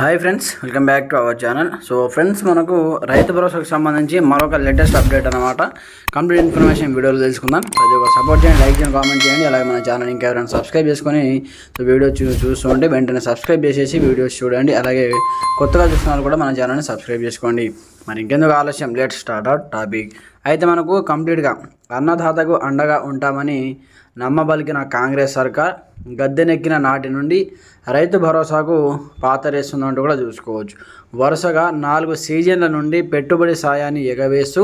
Hi friends, welcome back to our channel. So friends, మనకు రైతు భరోసాకు సంబంధించి మరొక లేటెస్ట్ అప్డేట్ అనమాట. కంప్లీట్ ఇన్ఫర్మేషన్ వీడియోలో తెలుసుకుందాం. ప్రతి ఒక్క సపోర్ట్ చేయండి, లైక్ చేయండి, కామెంట్ చేయండి. అలాగే మన ఛానల్ ఇంకా ఎవరైనా సబ్స్క్రైబ్ చేసుకొని వీడియో చూస్తుంటే వెంటనే సబ్స్క్రైబ్ చేసేసి వీడియోస్ చూడండి. అలాగే కొత్తగా చూస్తున్నారు కూడా మన ఛానల్ని సబ్స్క్రైబ్ చేసుకోండి. మరి ఇంకెందుకు ఆలస్యం, లెట్ స్టార్ట్ అవుట్ టాపిక్. అయితే మనకు కంప్లీట్గా అన్నదాతకు అండగా ఉంటామని నమ్మబలికిన కాంగ్రెస్ సర్కార్ గద్దెనెక్కిన నాటి నుండి రైతు భరోసాకు పాతరేస్తుందంటూ కూడా చూసుకోవచ్చు. వరుసగా 4 సీజన్ల నుండి పెట్టుబడి సాయాన్ని ఎగవేస్తూ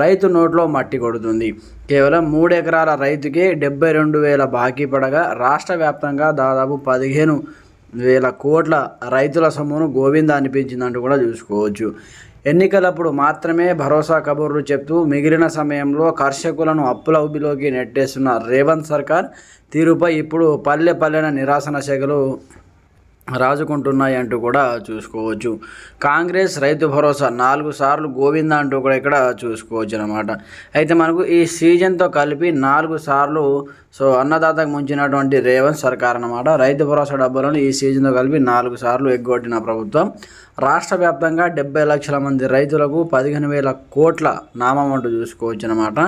రైతు నోట్లో మట్టి కొడుతుంది. కేవలం 3 ఎకరాల రైతుకే 72,000 బాకీ పడగా రాష్ట్ర వ్యాప్తంగా దాదాపు 15,000 కోట్ల రైతుల సొమ్మును గోవింద అనిపించిందంటూ కూడా చూసుకోవచ్చు. ఎన్నికలప్పుడు మాత్రమే భరోసా కబుర్లు చెప్తూ మిగిలిన సమయంలో కర్షకులను అప్పుల ఊబిలోకి నెట్టేస్తున్న రేవంత్ సర్కార్ తీరుపై ఇప్పుడు పల్లె పల్లెన నిరాశన శాఖలు రాజుకుంటున్నాయి అంటూ కూడా చూసుకోవచ్చు. కాంగ్రెస్ రైతు భరోసా 4 సార్లు గోవింద అంటూ కూడా ఇక్కడ చూసుకోవచ్చు అనమాట. అయితే మనకు ఈ సీజన్తో కలిపి 4 సార్లు అన్నదాతకు ముంచినటువంటి రేవంత్ సర్కార్ అనమాట. రైతు భరోసా డబ్బులను ఈ సీజన్తో కలిపి 4 సార్లు ఎగ్గొట్టిన ప్రభుత్వం రాష్ట్ర వ్యాప్తంగా 70 లక్షల మంది రైతులకు 15,000 కోట్ల నామం అంటూ చూసుకోవచ్చు అనమాట.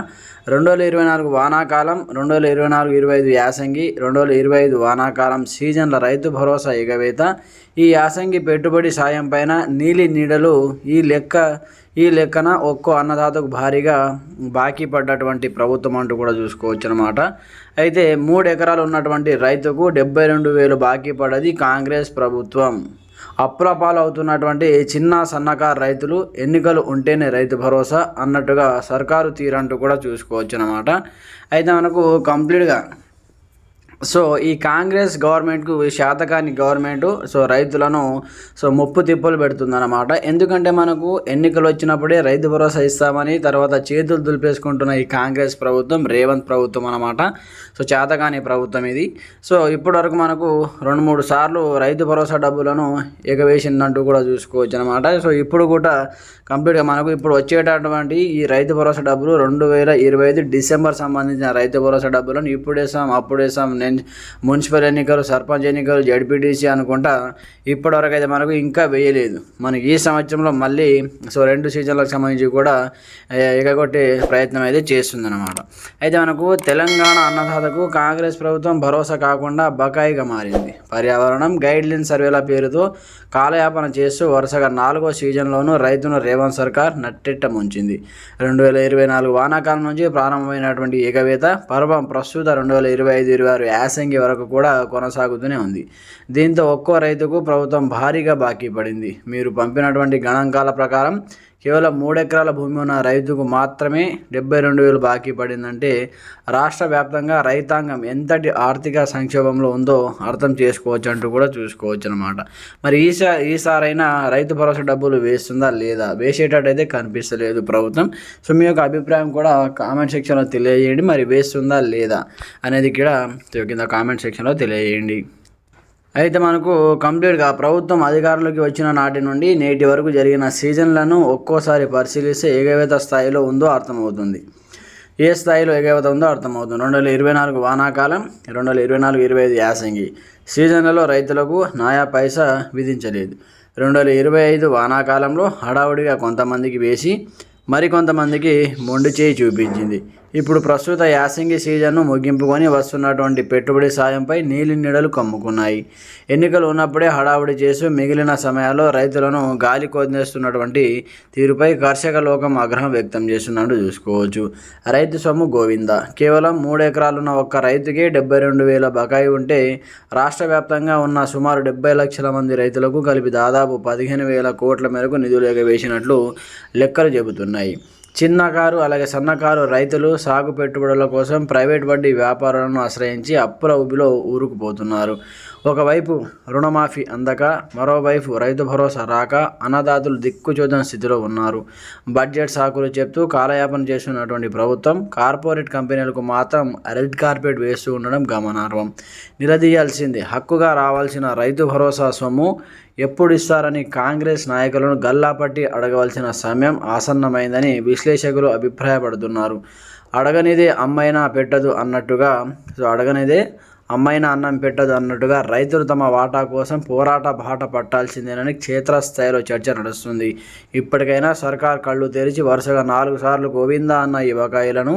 2024 వానాకాలం, 2024-25 యాసంగి, 2025 వానాకాలం సీజన్ల రైతు భరోసా ఎగవేత, ఈ యాసంగి పెట్టుబడి సాయం పైన నీలి నీడలు ఈ లెక్కన ఒక్కో అన్నదాతకు భారీగా బాకీ పడ్డటువంటి ప్రభుత్వం అంటూ కూడా చూసుకోవచ్చు అనమాట. అయితే 3 ఎకరాలు ఉన్నటువంటి రైతుకు 72,000 బాకీ పడ్డది కాంగ్రెస్ ప్రభుత్వం. అప్పుల పాలవుతున్నటువంటి చిన్న సన్నకారు రైతులు ఎన్నికలు ఉంటేనే రైతు భరోసా అన్నట్టుగా సర్కారు తీరంటూ కూడా చూసుకోవచ్చు అనమాట. అయితే మనకు కంప్లీట్గా ఈ కాంగ్రెస్ గవర్నమెంట్కు శాతకాని గవర్నమెంట్ రైతులను ముప్పు తిప్పలు పెడుతుందన్నమాట. ఎందుకంటే మనకు ఎన్నికలు వచ్చినప్పుడే రైతు భరోసా ఇస్తామని తర్వాత చేతులు దులిపేసుకుంటున్న ఈ కాంగ్రెస్ ప్రభుత్వం, రేవంత్ ప్రభుత్వం అన్నమాట. చేతకాని ప్రభుత్వం ఇది. ఇప్పటి వరకు మనకు 2-3 సార్లు రైతు భరోసా డబ్బులను ఎగవేసిందంటూ కూడా చూసుకోవచ్చు అనమాట. ఇప్పుడు కూడా కంప్లీట్గా మనకు ఇప్పుడు వచ్చేటటువంటి ఈ రైతు భరోసా డబ్బులు 2025 డిసెంబర్ సంబంధించిన రైతు భరోసా డబ్బులను ఇప్పుడు వేసాం, అప్పుడు వేసాం, మున్సిపల్ ఎన్నికలు, సర్పంచ్ ఎన్నికలు, జడ్పీటీసీ అనుకుంటా ఇప్పటివరకు అయితే మనకు ఇంకా వేయలేదు. మనకి ఈ సంవత్సరంలో మళ్ళీ 2 సీజన్లకు సంబంధించి కూడా ఎగగొట్టే ప్రయత్నం అయితే చేస్తుందన్నమాట. అయితే మనకు తెలంగాణ అన్నదాతకు కాంగ్రెస్ ప్రభుత్వం భరోసా కాకుండా బకాయిగా మారింది. పర్యావరణం గైడ్లైన్ సర్వేల పేరుతో కాలయాపన చేస్తూ వరుసగా 4వ సీజన్లోనూ రైతును రేవంత్ సర్కార్ నట్టెట్ట ముంచింది. 2024 వానాకాలం నుంచి ప్రారంభమైనటువంటి ఎగవేత పర్వం ప్రస్తుత 2025-26 యాసంగి వరకు కూడా కొనసాగుతూనే ఉంది. దీంతో ఒక్కో రైతుకు ప్రభుత్వం భారీగా బాకీ పడింది. మీరు పంపినటువంటి గణాంకాల ప్రకారం కేవలం 3 ఎకరాల భూమి ఉన్న రైతుకు మాత్రమే 72,000 బాకీ పడిందంటే రాష్ట్ర వ్యాప్తంగా రైతాంగం ఎంతటి ఆర్థిక సంక్షోభంలో ఉందో అర్థం చేసుకోవచ్చు అంటూ కూడా చూసుకోవచ్చు అనమాట. మరి ఈసారైనా రైతు భరోసా డబ్బులు వేస్తుందా లేదా? వేసేటట్టయితే కనిపిస్తలేదు ప్రభుత్వం. మీ యొక్క అభిప్రాయం కూడా కామెంట్ సెక్షన్లో తెలియజేయండి. మరి వేస్తుందా లేదా అనేది కూడా కింద కామెంట్ సెక్షన్లో తెలియజేయండి. అయితే మనకు కంప్లీట్గా ప్రభుత్వం అధికారంలోకి వచ్చిన నాటి నుండి నేటి వరకు జరిగిన సీజన్లను ఒక్కోసారి పరిశీలిస్తే ఎగవేత స్థాయిలో ఉందో అర్థమవుతుంది. ఏ స్థాయిలో ఎగవేత ఉందో అర్థమవుతుంది. 2024 వానాకాలం, 2024-25 యాసంగి సీజన్లలో రైతులకు నయా పైసా విధించలేదు. 2025 వానాకాలంలో హడావుడిగా కొంతమందికి వేసి మరికొంతమందికి మొండి చేయి చూపించింది. ఇప్పుడు ప్రస్తుత యాసంగి సీజన్ను ముగింపుకొని వస్తున్నటువంటి పెట్టుబడి సాయంపై నీలి నీడలు కమ్ముకున్నాయి. ఎన్నికలు ఉన్నప్పుడే హడావుడి చేసి మిగిలిన సమయాల్లో రైతులను గాలి కొనేస్తున్నటువంటి తీరుపై కర్షక లోకం ఆగ్రహం వ్యక్తం చేస్తున్నట్టు చూసుకోవచ్చు. రైతు సొమ్ము గోవింద. కేవలం 3 ఎకరాలున్న ఒక్క రైతుకే 72,000 బకాయి ఉంటే రాష్ట్ర వ్యాప్తంగా ఉన్న సుమారు 70 లక్షల మంది రైతులకు కలిపి దాదాపు 15,000 కోట్ల మేరకు నిధులు ఎగవేసినట్లు లెక్కలు చెబుతున్నాయి. చిన్నకారు అలాగే సన్నకారు రైతులు సాగు పెట్టుబడుల కోసం ప్రైవేట్ వడ్డీ వ్యాపారాలను ఆశ్రయించి అప్పుల ఊబిలో ఊరుకుపోతున్నారు. ఒకవైపు రుణమాఫీ అందక, మరోవైపు రైతు భరోసా రాక అన్నదాతలు దిక్కుచోదని స్థితిలో ఉన్నారు. బడ్జెట్ సాకులు చెప్తూ కాలయాపన చేస్తున్నటువంటి ప్రభుత్వం కార్పొరేట్ కంపెనీలకు మాత్రం రెడ్ కార్పెట్ వేస్తూ ఉండడం గమనార్హం. నిలదీయాల్సింది హక్కుగా రావాల్సిన రైతు భరోసా సొమ్ము ఎప్పుడు ఇస్తారని కాంగ్రెస్ నాయకులను గల్లాపట్టి అడగవలసిన సమయం ఆసన్నమైందని విశ్లేషకులు అభిప్రాయపడుతున్నారు. అడగనిదే అమ్మైనా పెట్టదు అన్నట్టుగా అడగనిదే అమ్మైన అన్నం పెట్టదు అన్నట్టుగా రైతులు తమ వాటా కోసం పోరాట బాట పట్టాల్సిందేనని క్షేత్రస్థాయిలో చర్చ నడుస్తుంది. ఇప్పటికైనా సర్కార్ కళ్ళు తెరిచి వరుసగా 4 సార్లు గోవిందా అన్న ఈ బకాయిలను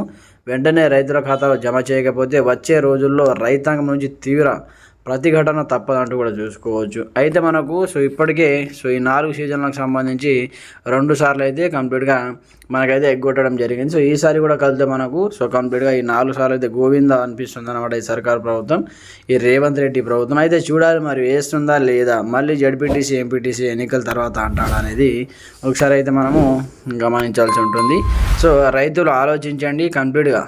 వెంటనే రైతుల ఖాతాలో జమ చేయకపోతే వచ్చే రోజుల్లో రైతాంగం నుంచి తీవ్ర ప్రతిఘటన తప్పదంటూ కూడా చూసుకోవచ్చు. అయితే మనకు ఇప్పటికే ఈ 4 సీజన్లకు సంబంధించి 2 సార్లు అయితే కంప్లీట్గా మనకైతే ఎగ్గొట్టడం జరిగింది. ఈసారి కూడా కలితే మనకు కంప్లీట్గా ఈ 4 సార్లు అయితే గోవిందా అనిపిస్తుంది అనమాట ఈ సర్కార్ ప్రభుత్వం, ఈ రేవంత్ రెడ్డి ప్రభుత్వం. అయితే చూడాలి మరి వేస్తుందా లేదా, మళ్ళీ జడ్పీటీసీ ఎంపీటీసీ ఎన్నికల తర్వాత అంటాడా అనేది ఒకసారి అయితే మనము గమనించాల్సి ఉంటుంది. రైతులు ఆలోచించండి కంప్లీట్గా.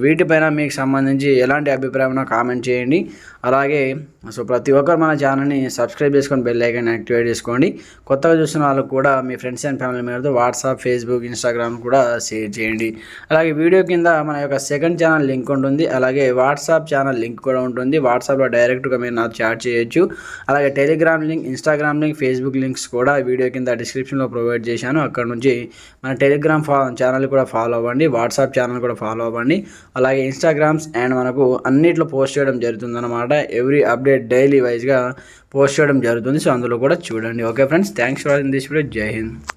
వీటిపైన మీకు సంబంధించి ఎలాంటి అభిప్రాయం కామెంట్ చేయండి. అలాగే ప్రతి ఒక్కరు మన ఛానల్ని సబ్స్క్రైబ్ చేసుకొని బెల్ ఐకాన్ యాక్టివేట్ చేసుకోండి. కొత్తగా చూసిన వాళ్ళకు కూడా మీ ఫ్రెండ్స్ అండ్ ఫ్యామిలీ మెంబర్తో వాట్సాప్, ఫేస్బుక్, ఇన్స్టాగ్రామ్ కూడా షేర్ చేయండి. అలాగే వీడియో కింద మన యొక్క సెకండ్ ఛానల్ లింక్ ఉంటుంది. అలాగే వాట్సాప్ ఛానల్ లింక్ కూడా ఉంటుంది. వాట్సాప్లో డైరెక్ట్గా మీరు నాకు చాట్ చేయొచ్చు. అలాగే Telegram link, Instagram link, Facebook links కూడా వీడియో కింద డిస్క్రిప్షన్లో ప్రొవైడ్ చేశాను. అక్కడ నుంచి మన టెలిగ్రామ్ ఛానల్ కూడా ఫాలో అవ్వండి, వాట్సాప్ ఛానల్ కూడా ఫాలో అవ్వండి. అలాగే ఇన్స్టాగ్రామ్స్ అండ్ మనకు అన్నిట్లో పోస్ట్ చేయడం జరుగుతుందన్నమాట. ఎవ్రీ అప్డేట్ డైలీ వైజ్గా పోస్ట్ చేయడం జరుగుతుంది. అందులో కూడా చూడండి. Okay friends, thanks for watching this video. జై హింద్.